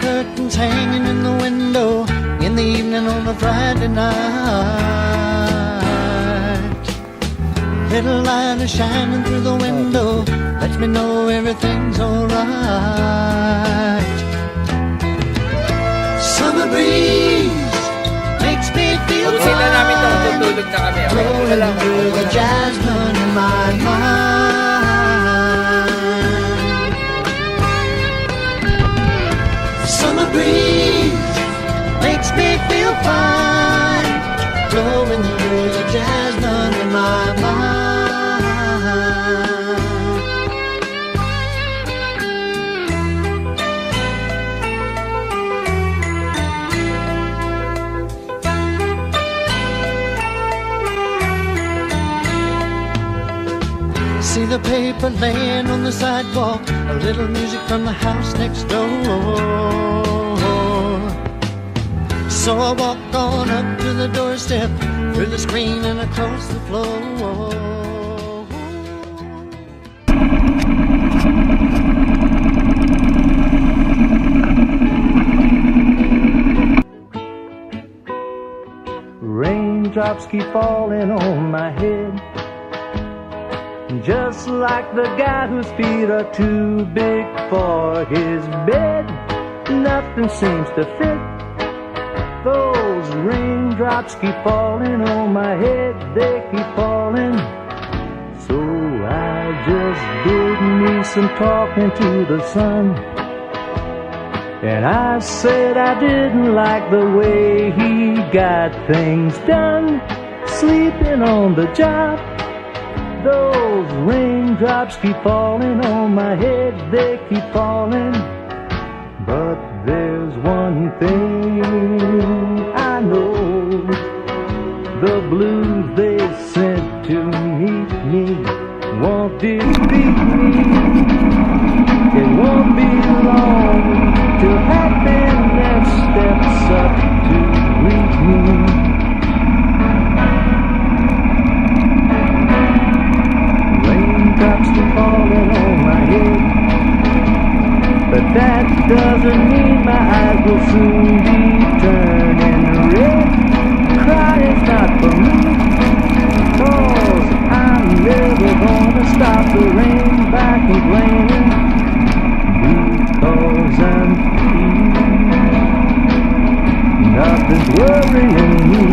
curtains hanging in the window in the evening on a Friday night. Little light is shining through the window, lets me know everything's alright. Summer breeze makes me feel fine, blowing through the jasmine in my mind. Summer breeze makes me feel fine, blowing through the jasmine in my mind. See the paper laying on the sidewalk, a little music from the house next door. So I walk on up to the doorstep, through the screen and across the floor. Raindrops keep falling on my head, just like the guy whose feet are too big for his bed. Nothing seems to fit. Those raindrops keep falling on my head, they keep falling. So I just did me some talking to the sun, and I said I didn't like the way he got things done, sleeping on the job. Those raindrops keep falling on my head, they keep falling. But there's one thing I know, the blues they sent to meet me won't defeat me. It won't be long till happiness steps up to greet me. Raindrops keep falling on my head, but that doesn't mean my eyes will soon be turning red. Crying's not for me, 'cause I'm never gonna stop the rain by complaining, because I'm free. Nothing's worrying me.